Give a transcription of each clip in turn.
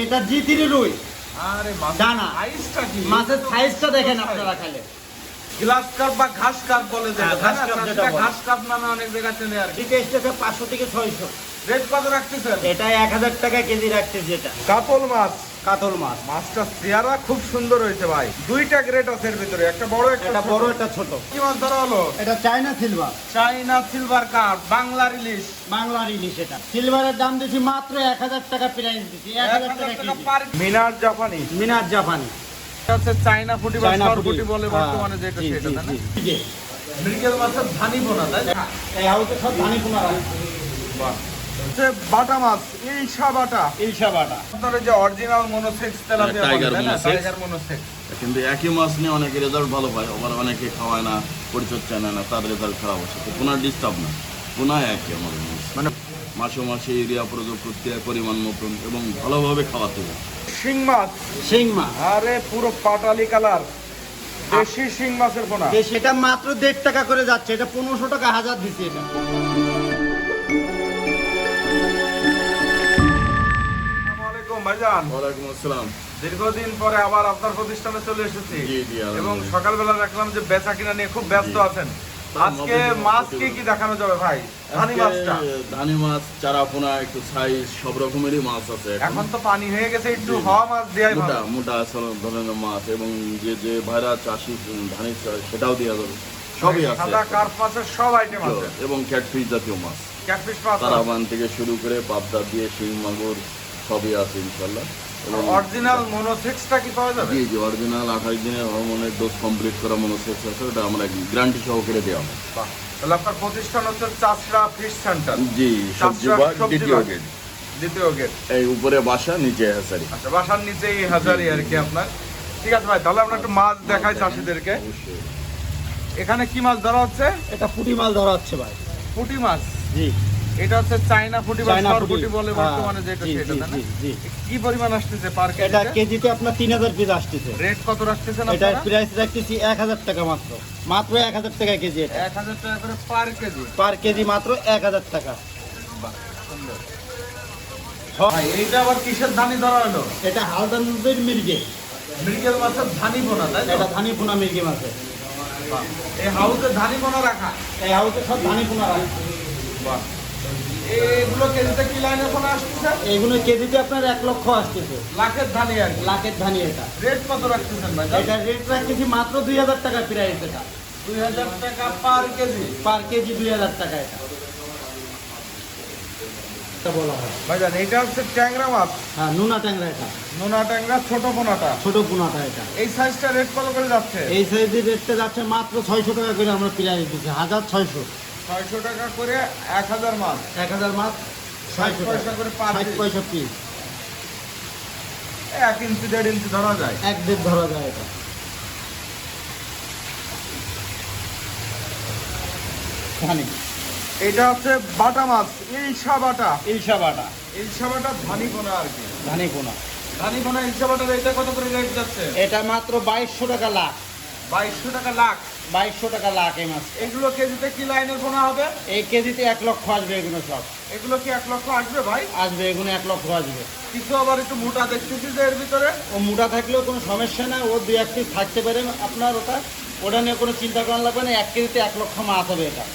এটা জি3 রুই। আরে ডানা সাইজটা কি? মাছের সাইজটা দেখেন আপনারা খালে। গ্লাস কাপ বা ঘাস কাপ বলে হ্যাঁ, যেটা, ঘাস তাই না? কাপ যেটা সেটা বলে। ঘাস কাপ নামে অনেক জায়গায় চেনে আর কি। ঠিক আছে 500 থেকে 600। রেট কত রাখতেছেন? এটা 1000 টাকা কেজি রাখতেছি। এটা কাতল মাছ। কাতল মাছ। মাছটা চেহারা খুব সুন্দর হয়েছে ভাই। দুইটা গ্রেড আছে এর ভিতরে, একটা বড় এটা একটা বড় ছোট। একটা ছোট। কি মাছ ধরা হলো? এটা চায়না সিলভার। চাইনা সিলভার কাপ, বাংলার ইলিশ। বাংলার ইলিশ। এটা সিলভারের দাম দিছি মাত্র 1000 টাকা প্রাইস দিছি। 1000 টাকা কেজি। মিনার জাপানি। মিনার জাপানি। এটা হচ্ছে চাইনা ফুটি বা চায়না সরপুটি বলে বর্তমানে হ্যাঁ, যেটা জি, সেটা, জি, তাই না? জি, জি। মৃগেল মাছের ধানি বোনা, তাই না? এই হাউসে সব ধানি পোনা রাখছে। বাহ। হচ্ছে বাটা মাছ, ইলশা বাটা। ইলশা বাটা। আপনার এই যে অরিজিনাল মনোসেক্স তেলাপিয়া বলে, টাইগার তাই না? মনোসেক্স। Tiger monosex. কিন্তু একই মাছ নিয়ে অনেকে রেজাল্ট ভালো পায়, আবার অনেকে খাওয়ায় না, পরিচর্যা নেয় না, তার রেজাল্ট খারাপ আসে। তো পুনার ডিস্টার্ব না, পুনায় একই আমাদের মাছ। মানে মাসে মাসে ইউরিয়া প্রয়োগ করতে হয় পরিমাণ মতন এবং ভালোভাবে খাওয়াতে হবে। শিং মাছ। শিং মাছ। আরে পুরো পাটালি কালার, দেশি শিং মাছের পোনা। এটা মাত্র 1.5 টাকা করে যাচ্ছে। এটা 1500 টাকা হাজার দিচ্ছে। এটা আসসালামু আলাইকুম ভাইজান। ওয়ালাইকুম আসসালাম। দীর্ঘদিন পরে আবার আপনার প্রতিষ্ঠানে চলে এসেছি জি, জি, এবং আলহামদুলিল্লাহ। সকালবেলা দেখলাম যে বেচা কিনা নিয়ে খুব ব্যস্ত জি। আছেন। আজকে মাছ কি দেখানো যাবে ভাই? ধানি মাছটা। ধানি মাছ, চারা পোনা, একটু সাইজ সব রকমেরই মাছ আছে এখন তো পানি হয়ে গেছে, একটু জি, জি। হওয়া মাছ দেওয়াই মোটা ভালো। মোটা ধরনের মাছ, এবং যে ভাইরা চাষি ধানি চাষ সেটাও দেওয়া যাবে, সবই আছে সাদা কার্প মাছের সব আইটেম আছে। এবং ক্যাটফিশ জাতীয় মাছ, ক্যাটফিশ মাছ আছে। তারাবান থেকে শুরু করে পাবদা দিয়ে শিং মাগুর সবই আছে ইনশাল্লাহ। এবং অরিজিনাল মনোসেক্সটা কি পাওয়া যাবে? জি জি, অরিজিনাল 28 দিনের হরমোনের ডোজ কমপ্লিট করা মনোসেক্স আছে, ওটা আমরা গ্যারান্টি সহকারে দেওয়া হয়। বাহ। তাহলে আপনার প্রতিষ্ঠান হচ্ছে চাষরা ফিশ সেন্টার। জি, সবজি চাষরা বাগ, সবজি দ্বিতীয় বাগ। গেট। দ্বিতীয় গেট। এই উপরে বাসা, নিচে হ্যাচারি। আচ্ছা, বাসার নিচেই হাজারি আর কি আপনার। ঠিক আছে ভাই, তাহলে আমরা একটু মাছ দেখাই চাষিদেরকে। অবশ্যই। এখানে কি মাছ ধরা হচ্ছে? এটা পুঁটি মাছ ধরা হচ্ছে ভাই। পুঁটি মাছ। জি। এটা হচ্ছে চাইনা পুঁটি বা চায়না সরপুটি পুঁটি। বলে হ্যাঁ, বর্তমানে যেটা জি, সেটা, জি, তাই না? জি, জি। কি পরিমাণ আসতেছে পার এটা কেজিতে? কেজিতে আপনার 3000 পিস আসতেছে। রেট কত রাখতেছেন এটা আপনারা? প্রাইস রাখতেছি 1000 টাকা মাত্র। মাত্র 1000 টাকা কেজি। এটা 1000 টাকা করে পার কেজি। পার কেজি মাত্র 1000 টাকা। বাহ, সুন্দর। ভাই এইটা আবার কিসের ধানি ধরা হলো? এটা হালদা নদীর মির্গে। মৃগেল মাছের ধানি বোনা, তাই তো? এটা ধানি পোনা মির্গে মাছে। বাহ। এই হাউসে ধানি বোনা রাখা। এই হাউসে সব ধানি পোনা রাখছে। বাহ। এগুলো কেজিতে কি লাইনে ফোনা আসতেছে? এগুলো কেজিতে আপনার 1 লক্ষ আসতেছে। লাখের ধানি আর কি। লাখের ধানি এটা। রেট কত রাখতেছেন ভাই? এটা রেট রাখতেছি মাত্র 2000 টাকা প্রাইস। এটা 2000 টাকা পার কেজি। পার কেজি 2000 টাকা। এটা বলা হয়। ভাইজান এটা হচ্ছে ট্যাংরা মাছ। হ্যাঁ, নোনা ট্যাংরা। এটা নোনা ট্যাংরা, ছোট পোনাটা। ছোট পোনাটা। এটা এই সাইজটা রেট কত করে যাচ্ছে? এই সাইজের রেটটা যাচ্ছে মাত্র 600 টাকা করে। আমরা প্রাইস দিচ্ছি 1600। 600 টাকা করে 1000 মাছ। 1000 মাছ 60 পয়সা করে পার 60 পয়সা পিস। 1 ইঞ্চি 1.5 ইঞ্চি ধরা যায়। 1.5 ধরা যায়। এটা ধানি। এটা হচ্ছে বাটা মাছ, ইলশা বাটা। ইলশা বাটা। ইলশা বাটা ধানি পোনা আর কি। ধানি পোনা। ধানি পোনা ইলশা বাটার এটা কত করে রেট যাচ্ছে? এটা মাত্র 2200 টাকা লাখ। 2200 টাকা লাখ। 2200 টাকা লাখ এই মাছ। এগুলো কেজিতে কি লাইনের পোনা হবে? এই কেজিতে 1 লক্ষ আসবে। এগুলো সব এগুলো কি 1 লক্ষ আসবে ভাই? আসবে। এগুলো 1 লক্ষ আসবে। কিছু আবার একটু মোটা দেখতেছি যে এর ভিতরে। ও মোটা থাকলেও কোনো সমস্যা না। ও 2-1 পিস থাকতে পারে আপনার। ওটা নিয়ে কোনো চিন্তা করা লাগবে না। 1 কেজিতে 1 লক্ষ মাছ হবে এটা।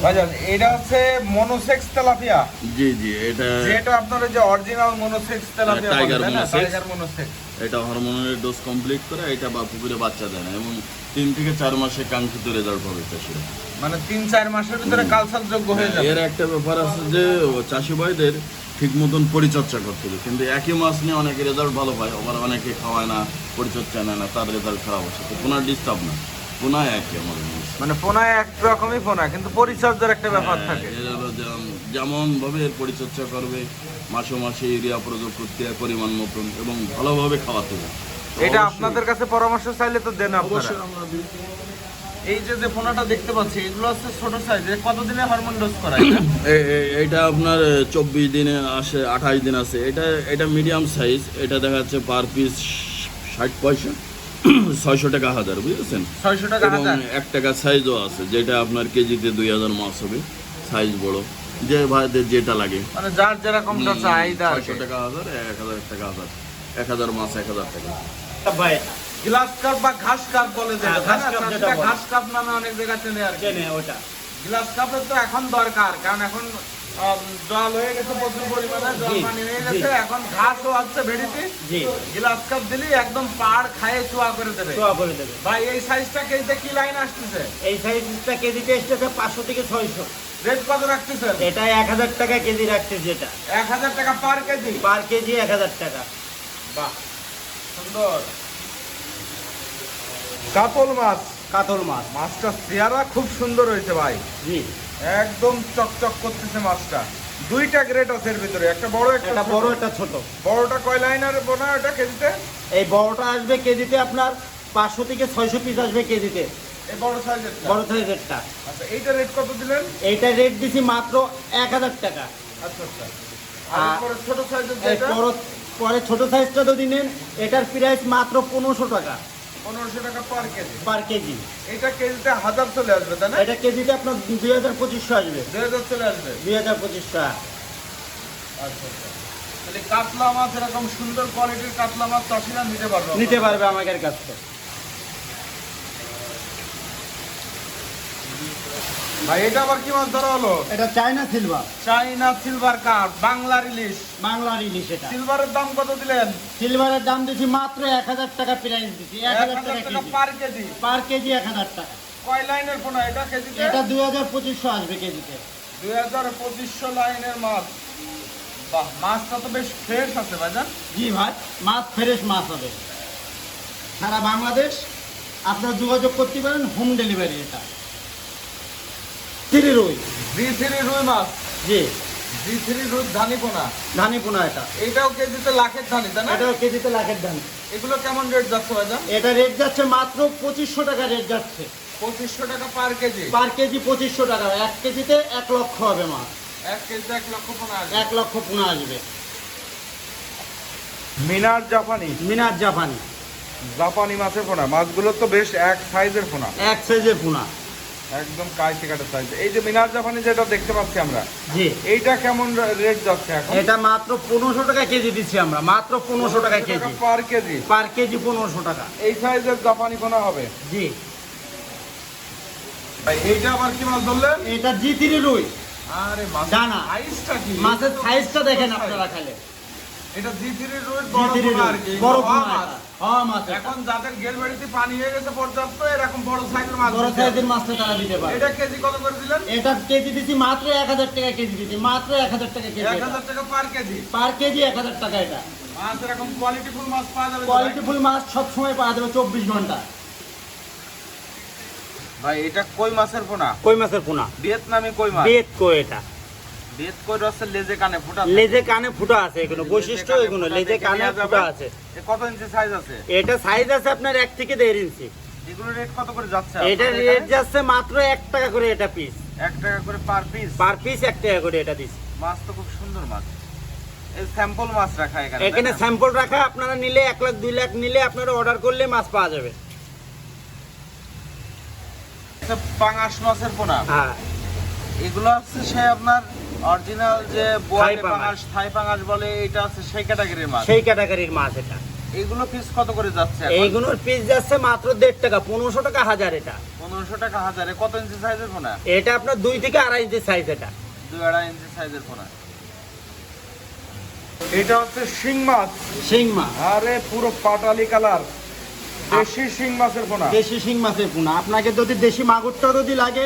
ভাইজান এটা হচ্ছে মনোসেক্স তেলাপিয়া। জি জি, এটা যেটা আপনার ওই যে অরিজিনাল মনোসেক্স তেলাপিয়া টাইগার বলে, তাই না? মনোসেক্স। Tiger monosex. এটা হরমোনের ডোজ কমপ্লিট করে এটা বা পুকুরে বাচ্চা দেয় না, এবং 3 থেকে 4 মাসে কাঙ্ক্ষিত রেজাল্ট পাবে চাষিরা। মানে 3-4 মাসের ভিতরে কালচার যোগ্য হয়ে যাবে। এর একটা ব্যাপার আছে যে চাষি ভাইদের ঠিক মতন পরিচর্যা করতে হবে, কিন্তু একই মাছ নিয়ে অনেকে রেজাল্ট ভালো পায়, আবার অনেকে খাওয়ায় না, পরিচর্যা নেয় না, তার রেজাল্ট খারাপ আসে। তো পুনার ডিস্টার্ব না, পুনায় একই আমাদের মাছ। মানে পোনায় এক রকমই পোনা, কিন্তু পরিচর্যার একটা ব্যাপার থাকে। এর হলো যেমন ভাবে এর পরিচর্যা করবে, মাসে মাসে ইউরিয়া প্রয়োগ করতে হয় পরিমাণ মতন, এবং ভালোভাবে খাওয়াতে হবে। তো এটা অবশ্যই- আপনাদের কাছে পরামর্শ চাইলে তো দেন আপনারা। অবশ্যই আমরা দিই। এই যে পোনাটা দেখতে পাচ্ছি, এগুলো হচ্ছে ছোট সাইজ। কতদিনে হরমোন ডোজ করায়? এটা আপনার 24 দিনে আসে, 28 দিন আছে। এটা মিডিয়াম সাইজ। এটা দেখা যাচ্ছে পার পিস 60 পয়সা, 600 টাকা হাজার, বুঝেছেন? 600 টাকা এবং হাজার। 1 টাকা সাইজও আছে, যেটা আপনার কেজিতে 2000 মাছ হবে, সাইজ বড়। যে ভাইদের যেটা লাগে। মানে যার যেরকমটা চাহিদা আর কি। 600 টাকা 1000, 1000 টাকা 1000, 1000 মাছ 1000 টাকা। ভাই গ্লাস কাপ বা ঘাস কাপ বলে যেটা, হ্যাঁ, ঘাস কাপ যেটা বলে। ঘাস কাপ নামে অনেক জায়গা চেনে আর কি। কেনে ওটা গ্লাস কাপের তো এখন দরকার, কারণ এখন জল হয়ে গেছে প্রচুর পরিমাণে, জল জি, পানি হয়ে জি। গেছে, এখন ঘাসও আছে ভেড়িতে। জি গ্লাস কাপ দিলি একদম পাড় খায়ে চুয়া করে দেবে। ছোয়া করে দেবে। ভাই এই সাইজটা কেজিতে কি লাইন আসতেছে? এই সাইজটা কেজিতে এসেছে 500 থেকে 600। রেট কত রাখতেছেন? এটা 1000 টাকা কেজি রাখছে, যেটা 1000 টাকা পার কেজি। পার কেজি 1000 টাকা। বাহ, সুন্দর। কাতল মাছ, কাতল মাছ। মাছটা চেহারা খুব সুন্দর হয়েছে ভাই, জি একদম চকচক করতেছে মাছটা। দুইটা গ্রেড আছে এর ভিতরে, একটা বড় এটা একটা বড় ছোট। একটা ছোট। বড়টা কয় লাইনের বোনা এটা কেজিতে? এই বড়টা আসবে কেজিতে আপনার 500 থেকে 600 পিস আসবে কেজিতে, এই বড় সাইজের। বড় সাইজেরটা। আচ্ছা, এইটা রেট কত দিলেন? এইটা রেট দিছি মাত্র 1000 টাকা। আচ্ছা আচ্ছা। আর পরে ছোট সাইজের এই যেটা পরে ছোট সাইজটা যদি নেন, এটার প্রাইস মাত্র 1500 টাকা 1500 টাকা পার কেজি। পার কেজি। এটা কেজিতে 1000 চলে আসবে তাই না? এটা কেজিতে আপনার 2500 আসবে, 2000 চলে আসবে। 2500 টাকা। আচ্ছা আচ্ছা। তাহলে কাতলা মাছ, এরকম সুন্দর কোয়ালিটির কাতলা মাছ চাষিরা নিতে পারবে। নিতে পারবে আমাদের কাছ থেকে। ভাই এটা আবার কি মাছ ধরা হলো? এটা চায়না সিলভার, চাইনা সিলভার কাপ, বাংলার ইলিশ। বাংলার ইলিশ। এটা সিলভারের দাম কত দিলেন? সিলভারের দাম দিছি মাত্র 1000 টাকা প্রাইস দিছি, 1000 টাকা 1000 টাকা কেজি। পার কেজি। পার কেজি 1000 টাকা। কয় লাইনের পোনা এটা কেজিতে? এটা 2500 আসবে কেজিতে। 2500 লাইনের মাছ। বাহ, মাছটা তো বেশ ফ্রেশ আছে ভাইজান। জি ভাই, মাছ ফ্রেশ মাছ হবে। সারা বাংলাদেশ আপনারা যোগাযোগ করতে পারেন, হোম ডেলিভারি। এটা তিরি রুই। জি3 রুই মাছ। জি জি3 রুই ধানি পোনা। ধানি পোনা। এটা এইটাও কেজিতে লাখের ধানি তাই না? এটাও কেজিতে লাখের ধান। এগুলো কেমন রেট যাচ্ছে ভাইজান? এটা রেট যাচ্ছে মাত্র 2500 টাকা রেট যাচ্ছে 2500 টাকা পার কেজি। পার কেজি। 2500 টাকা। 1 কেজিতে 1 লক্ষ হবে মাছ। 1 কেজিতে 1 লক্ষ পোনা আসবে। 1 লক্ষ পোনা আসবে। মিনার জাপানি। মিনার জাপানি। জাপানি মাছের পোনা। মাছগুলো তো বেশ এক সাইজের পোনা, এক সাইজের পোনা। একদম কাইতে কাটা সাইজ। এই যে মিনার জাপানি যেটা দেখতে পাচ্ছি আমরা, জি এইটা কেমন রেট যাচ্ছে এখন? এটা মাত্র 1500 টাকা কেজি দিচ্ছি আমরা, মাত্র 1500 টাকা কেজি। পার কেজি। পার কেজি 1500 টাকা। এই সাইজের জাপানি পোনা হবে। জি ভাই এইটা আবার কি মাছ ধরলেন? এটা জি3 রুই। আরে মাছ ডানা। সাইজটা কি? মাছের সাইজটা দেখেন আপনারা খালে। এটা জি3 রুই বড় জি3 পোনা রুই আর কি। বড় হওয়া পোনা। মাছ। হ্যাঁ মাছ। এখন যাদের গেলবাড়িতে পানি হয়ে গেছে পর্যাপ্ত, এরকম বড় সাইজের মাছ বড় দিতে হবে। সাইজের মাছটা তারা দিতে পারে। এটা কেজি কত করে দিলেন? এটা কেজি দিচ্ছি মাত্র 1000 টাকা কেজি দিচ্ছি, মাত্র 1000 টাকা কেজি। 1000 টাকা পার কেজি। পার কেজি 1000 টাকা। এটা মাছ এরকম কোয়ালিটিফুল মাছ পাওয়া যাবে তো ভাই? কোয়ালিটিফুল মাছ সব সময় পাওয়া যাবে 24 ঘন্টা। ভাই এটা কই মাছের পোনা? কই মাছের পোনা। ভিয়েতনামি কই মাছ। বেত কই। এটা বেত কই রসের লেজে কানে ফুটা। লেজে কানে ফুটা আছে, এগুলো বৈশিষ্ট্য। এগুলো লেজে কানে ফুটা আছে। কত ইঞ্চি সাইজ আছে? এটা সাইজ আছে আপনার 1 থেকে 1.5 ইঞ্চি। এগুলো রেট কত করে যাচ্ছে? এটা আপনাদের রেট এখানে? যাচ্ছে মাত্র 1 টাকা করে এটা পিস। 1 টাকা করে পার পিস। পার পিস 1 টাকা করে এটা দিচ্ছি। মাছ তো খুব সুন্দর মাছ। এই স্যাম্পল মাছ রাখা এখানে। এখানে তাই না? স্যাম্পল রাখা, আপনারা নিলে 1 লাখ 2 লাখ নিলে আপনারা অর্ডার করলে মাছ পাওয়া যাবে। এটা পাঙাশ মাছের পোনা। হ্যাঁ এগুলো হচ্ছে সে আপনার অরিজিনাল যে বোয়ালি পাঙাশ। পাঙাশ, থাই পাঙাশ বলে, এটা হচ্ছে সেই ক্যাটাগরির মাছ। সেই ক্যাটাগরির মাছ এটা। এগুলো পিস কত করে যাচ্ছে এখন? এইগুলোর পিস যাচ্ছে মাত্র 1.5 টাকা, 1500 টাকা হাজার। এটা 1500 টাকা হাজারে। কত ইঞ্চি সাইজের পোনা? এটা আপনার 2 থেকে 2.5 ইঞ্চি সাইজ। এটা 2-2.5 ইঞ্চি সাইজের পোনা। এটা হচ্ছে শিং মাছ। শিং মাছ। আরে পুরো পাটালি কালার, দেশি শিং মাছের পোনা। দেশি শিং মাছের পোনা। আপনাকে যদি দেশি মাগুরটাও যদি লাগে,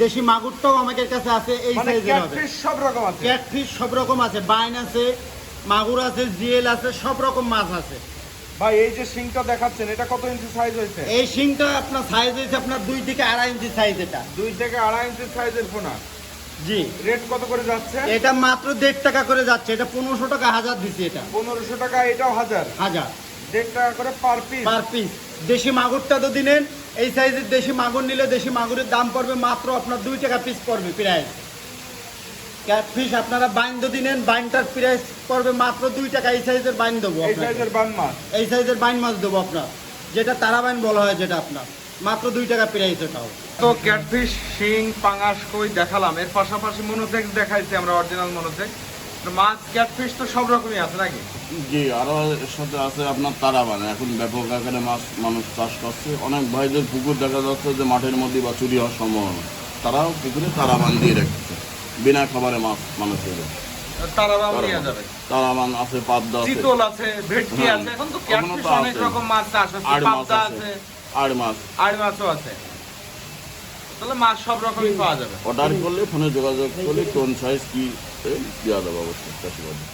দেশি মাগুরটাও আমাদের কাছে আছে এই মানে সাইজের হবে। ক্যাটফিশ সব রকম আছে। ক্যাটফিশ সব রকম আছে, বাইন আছে, মাগুর আছে, জিএল আছে, সব রকম মাছ আছে। ভাই এই যে শিংটা দেখাচ্ছেন, এটা কত ইঞ্চি সাইজ হয়েছে? এই শিংটা আপনার সাইজ হয়েছে আপনার 2 থেকে 2.5 ইঞ্চি সাইজ। এটা 2 থেকে 2.5 ইঞ্চি সাইজের পোনা। জি রেট কত করে যাচ্ছে? এটা মাত্র 1.5 টাকা করে যাচ্ছে। এটা 1500 টাকা হাজার দিছি। এটা 1500 টাকা, এটাও হাজার। 1.5 টাকা করে পার পিস। Per piece. দেশি মাগুরটা যদি নেন, এই সাইজের দেশি মাগুর নিলে দেশি মাগুরের দাম পড়বে মাত্র আপনার 2 টাকা পিস পড়বে প্রাইস। ক্যাটফিশ আপনারা বাইন যদি নেন, বাইনটার প্রাইস পড়বে মাত্র 2 টাকা। এই সাইজের বাইন দেবো এই আপনাকে। সাইজের বান মাছ। এই সাইজের বাইন মাছ দেবো আপনার, যেটা তারা বাইন বলা হয়, যেটা আপনার মাত্র 2 টাকা প্রাইস ওটাও। তো ক্যাটফিশ, শিং, পাঙাশ, কই দেখালাম, এর পাশাপাশি মনোসেক্স দেখাইছি আমরা, অরিজিনাল মনোসেক্স। তো মাছ ক্যাটফিশ তো সব রকমই আছে নাকি? জি, আরও এর সাথে আছে আপনার তারাবান। এখন ব্যাপক আকারে মাছ মানুষ চাষ করছে। অনেক ভাইদের পুকুর দেখা যাচ্ছে যে মাঠের মধ্যে বা চুরি হওয়ার সম্ভাবনা, তারাও পুকুরে তারাবান দিয়ে রাখছে, বিনা খাবারে মাছ মানুষের। তারাবাম নিয়ে যাবে। তারাবান আছে, পাবদা আছে, চিতল আছে, ভেটকি হ্যাঁ, আছে। এখন তো এখনো ক্যাটফিশ তো অনেক আছে। রকম মাছ চাষ হচ্ছে, আড় মাছ পাবদা আছে, আছে, আড় মাছ। আড় মাছও আছে। তাহলে মাছ সব রকমই পাওয়া যাবে। অর্ডার করলে ফোনে যোগাযোগ করলে কোন সাইজ কি দেওয়া যাবে অবশ্যই চাষিবাদী।